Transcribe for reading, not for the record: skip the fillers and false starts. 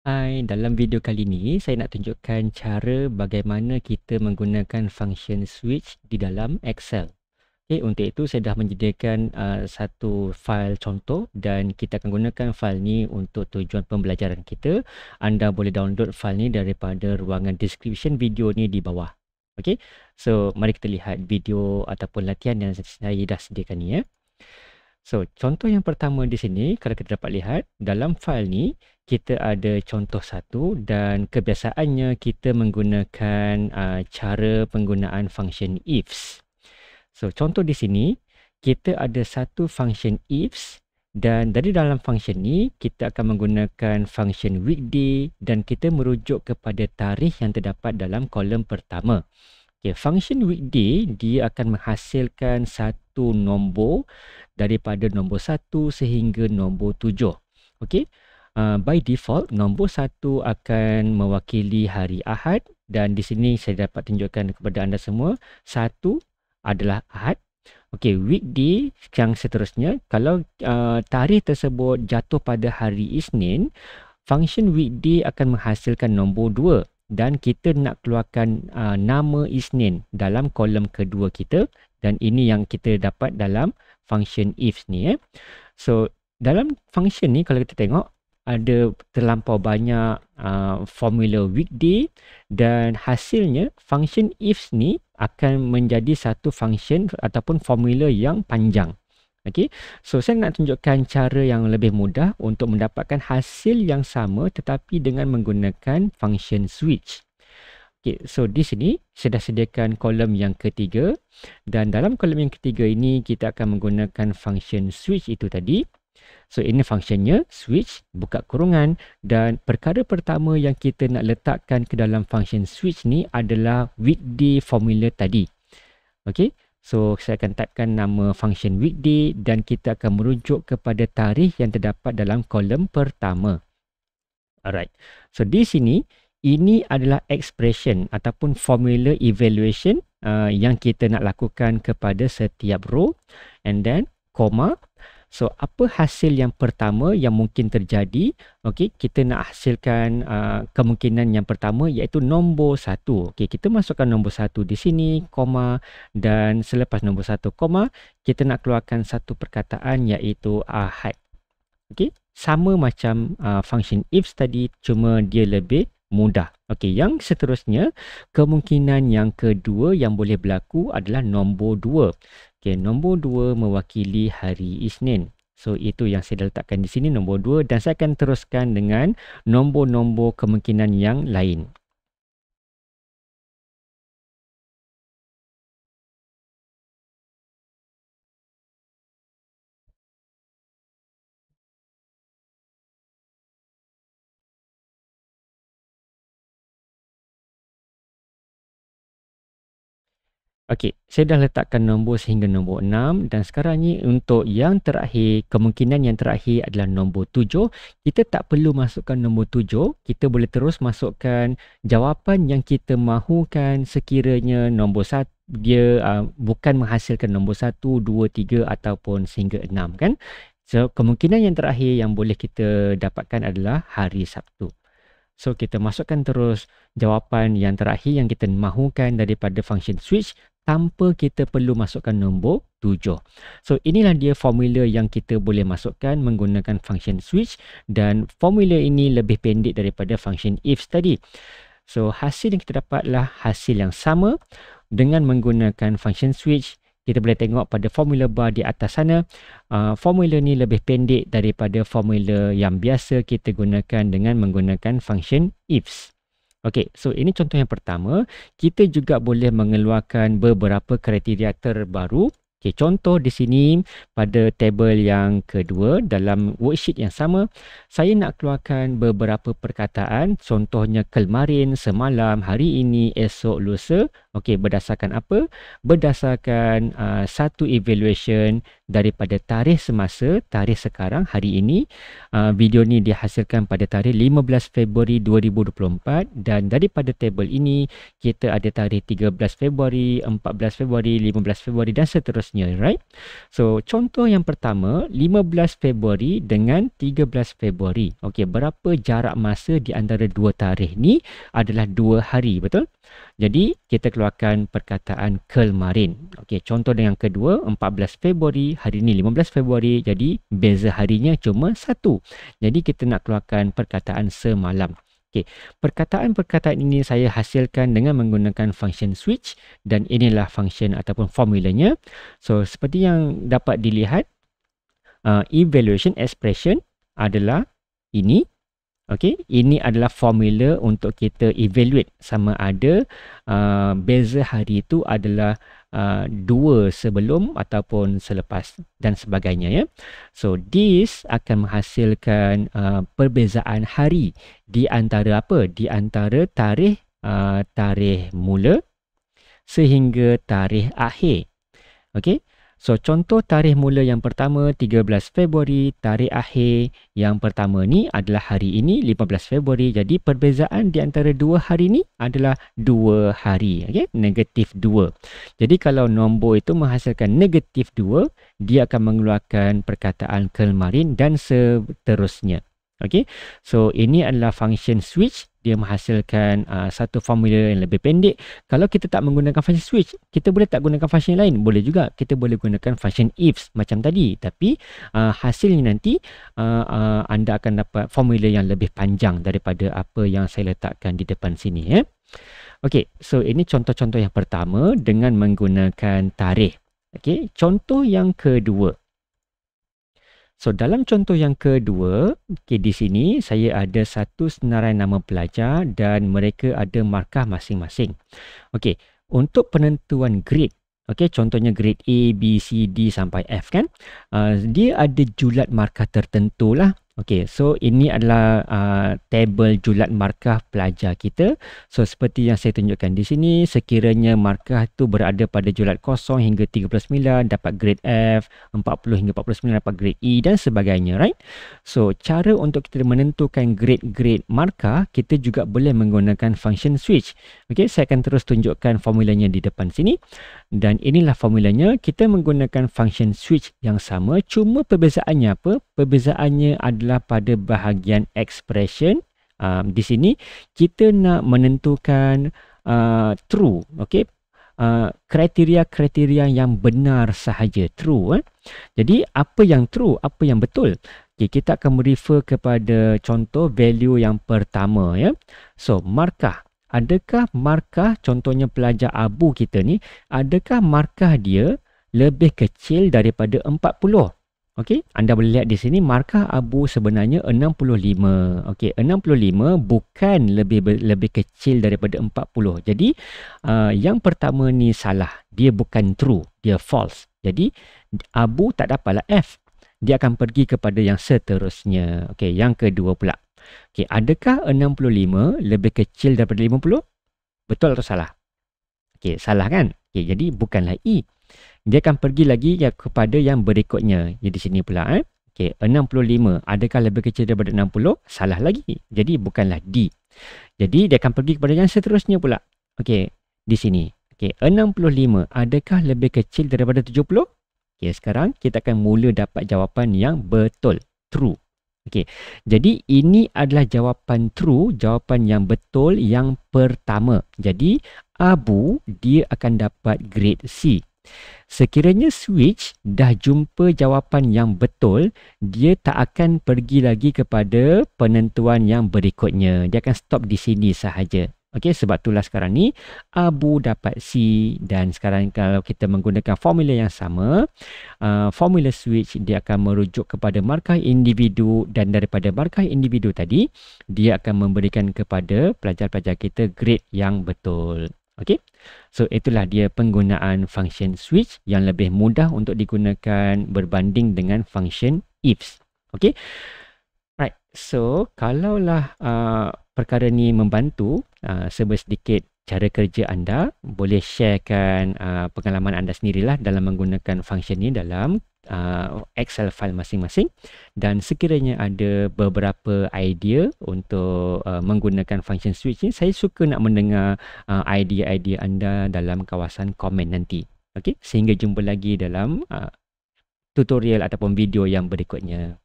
Hai, dalam video kali ini saya nak tunjukkan cara bagaimana kita menggunakan function switch di dalam Excel. Okey, untuk itu saya dah menyediakan satu fail contoh dan kita akan gunakan fail ni untuk tujuan pembelajaran kita. Anda boleh download fail ni daripada ruangan description video ni di bawah. Okey, so mari kita lihat video ataupun latihan yang saya dah sediakan ni ya. So, contoh yang pertama di sini, kalau kita dapat lihat, dalam fail ni, kita ada contoh satu dan kebiasaannya kita menggunakan cara penggunaan function ifs. So, contoh di sini, kita ada satu function ifs dan dari dalam function ni, kita akan menggunakan function weekday dan kita merujuk kepada tarikh yang terdapat dalam kolom pertama. Okay, function weekday dia akan menghasilkan satu nombor daripada nombor 1 sehingga nombor 7. Okey. By default nombor 1 akan mewakili hari Ahad dan di sini saya dapat tunjukkan kepada anda semua 1 adalah Ahad. Okey, weekday yang seterusnya kalau tarikh tersebut jatuh pada hari Isnin, function weekday akan menghasilkan nombor 2. Dan kita nak keluarkan nama Isnin dalam kolom kedua kita dan ini yang kita dapat dalam function ifs ni. So, dalam function ni kalau kita tengok ada terlampau banyak formula weekday dan hasilnya function ifs ni akan menjadi satu function ataupun formula yang panjang. Okay, so saya nak tunjukkan cara yang lebih mudah untuk mendapatkan hasil yang sama tetapi dengan menggunakan function switch. Okay, so di sini saya dah sediakan kolom yang ketiga dan dalam kolom yang ketiga ini kita akan menggunakan function switch itu tadi. So ini fungsinya switch buka kurungan dan perkara pertama yang kita nak letakkan ke dalam function switch ni adalah weekday formula tadi. Okay. So, saya akan typekan nama function weekday dan kita akan merujuk kepada tarikh yang terdapat dalam kolom pertama. Alright. So, di sini, ini adalah expression ataupun formula evaluation yang kita nak lakukan kepada setiap row. And then, comma. So, apa hasil yang pertama yang mungkin terjadi? Okey, kita nak hasilkan kemungkinan yang pertama iaitu nombor 1. Okey, kita masukkan nombor 1 di sini, koma dan selepas nombor 1 koma, kita nak keluarkan satu perkataan iaitu Ahad. Okey, sama macam function ifs tadi cuma dia lebih mudah. Okey, yang seterusnya kemungkinan yang kedua yang boleh berlaku adalah nombor 2. Okey, nombor 2 mewakili hari Isnin. So, itu yang saya letakkan di sini nombor 2 dan saya akan teruskan dengan nombor-nombor kemungkinan yang lain. Okey, saya dah letakkan nombor sehingga nombor 6 dan sekarang ni untuk yang terakhir, kemungkinan yang terakhir adalah nombor 7. Kita tak perlu masukkan nombor 7, kita boleh terus masukkan jawapan yang kita mahukan sekiranya nombor 1 dia bukan menghasilkan nombor 1, 2, 3 ataupun sehingga 6 kan. So, kemungkinan yang terakhir yang boleh kita dapatkan adalah hari Sabtu. So, kita masukkan terus jawapan yang terakhir yang kita mahukan daripada function switch tanpa kita perlu masukkan nombor 7. So, inilah dia formula yang kita boleh masukkan menggunakan function switch dan formula ini lebih pendek daripada function ifs tadi. So, hasil yang kita dapatlah hasil yang sama dengan menggunakan function switch. Kita boleh tengok pada formula bar di atas sana, formula ni lebih pendek daripada formula yang biasa kita gunakan dengan menggunakan function ifs. Okey, so ini contoh yang pertama. Kita juga boleh mengeluarkan beberapa kriteria terbaru. Okey, contoh di sini pada tabel yang kedua dalam worksheet yang sama, saya nak keluarkan beberapa perkataan, contohnya kemarin, semalam, hari ini, esok, lusa. Okey, berdasarkan apa? Berdasarkan satu evaluation daripada tarikh semasa, tarikh sekarang, hari ini. Video ni dihasilkan pada tarikh 15 Februari 2024 dan daripada tabel ini kita ada tarikh 13 Februari, 14 Februari, 15 Februari dan seterusnya, right? So, contoh yang pertama, 15 Februari dengan 13 Februari. Okey, berapa jarak masa di antara dua tarikh ni? Adalah 2 hari, betul? Jadi, kita keluarkan perkataan kemarin. Okey, contoh yang kedua, 14 Februari, hari ini 15 Februari, jadi beza harinya cuma 1. Jadi, kita nak keluarkan perkataan semalam. Okey, perkataan-perkataan ini saya hasilkan dengan menggunakan function switch dan inilah function ataupun formulanya. So, seperti yang dapat dilihat, evaluation expression adalah ini. Okey, ini adalah formula untuk kita evaluate sama ada beza hari itu adalah 2 sebelum ataupun selepas dan sebagainya, ya. So this akan menghasilkan perbezaan hari di antara apa? Di antara tarikh mula sehingga tarikh akhir. Okey. So, contoh tarikh mula yang pertama 13 Februari, tarikh akhir yang pertama ni adalah hari ini 15 Februari. Jadi, perbezaan di antara dua hari ni adalah 2 hari. Okay? Negatif 2. Jadi, kalau nombor itu menghasilkan negatif 2, dia akan mengeluarkan perkataan kemarin dan seterusnya. Okay? So, ini adalah function switch. Dia menghasilkan satu formula yang lebih pendek. Kalau kita tak menggunakan function switch, kita boleh tak gunakan function lain? Boleh juga. Kita boleh gunakan function ifs macam tadi. Tapi hasilnya nanti anda akan dapat formula yang lebih panjang daripada apa yang saya letakkan di depan sini. Ya. Okey, so ini contoh-contoh yang pertama dengan menggunakan tarikh. Okey, contoh yang kedua. So, dalam contoh yang kedua, okay, di sini saya ada satu senarai nama pelajar dan mereka ada markah masing-masing. Okey, untuk penentuan grade, okey, contohnya grade A, B, C, D sampai F kan, dia ada julat markah tertentu lah. Okey, so ini adalah tabel julat markah pelajar kita. So, seperti yang saya tunjukkan di sini, sekiranya markah itu berada pada julat 0 hingga 39, dapat grade F, 40 hingga 49 dapat grade E dan sebagainya, right? So, cara untuk kita menentukan grade-grade markah, kita juga boleh menggunakan function switch. Okey, saya akan terus tunjukkan formulanya di depan sini. Dan inilah formulanya, kita menggunakan function switch yang sama, cuma perbezaannya apa? Perbezaannya adalah pada bahagian expression. Di sini kita nak menentukan true, okey, kriteria-kriteria yang benar sahaja, true. Jadi apa yang true, apa yang betul? Okay, kita akan merefer kepada contoh value yang pertama, ya. So, markah. Adakah markah, contohnya pelajar Abu kita ni, adakah markah dia lebih kecil daripada 40? Okey, anda boleh lihat di sini markah Abu sebenarnya 65. Okey, 65 bukan lebih kecil daripada 40. Jadi, yang pertama ni salah. Dia bukan true, dia false. Jadi, Abu tak dapatlah F. Dia akan pergi kepada yang seterusnya. Okey, yang kedua pula. Okey, adakah 65 lebih kecil daripada 50? Betul atau salah? Okey, salah kan? Okey, jadi bukanlah E. Dia akan pergi lagi kepada yang berikutnya. Jadi sini pula. Okey, 65. Adakah lebih kecil daripada 60? Salah lagi. Jadi bukanlah D. Jadi dia akan pergi kepada yang seterusnya pula. Okey, di sini. Okey, 65. Adakah lebih kecil daripada 70? Okey, sekarang kita akan mula dapat jawapan yang betul. True. Okey, jadi ini adalah jawapan true, jawapan yang betul yang pertama. Jadi, Abu dia akan dapat grade C. Sekiranya switch dah jumpa jawapan yang betul, dia tak akan pergi lagi kepada penentuan yang berikutnya. Dia akan stop di sini sahaja. Okey, sebab itulah sekarang ni Abu dapat C dan sekarang kalau kita menggunakan formula yang sama, formula switch dia akan merujuk kepada markah individu dan daripada markah individu tadi, dia akan memberikan kepada pelajar-pelajar kita grade yang betul. Okey, so itulah dia penggunaan function switch yang lebih mudah untuk digunakan berbanding dengan function ifs. Okey, right. So kalaulah perkara ni membantu sedikit cara kerja anda, boleh sharekan pengalaman anda sendirilah dalam menggunakan function ni dalam Excel file masing-masing, dan sekiranya ada beberapa idea untuk menggunakan function switch ni, saya suka nak mendengar idea-idea anda dalam kawasan komen nanti. Okey, sehingga jumpa lagi dalam tutorial ataupun video yang berikutnya.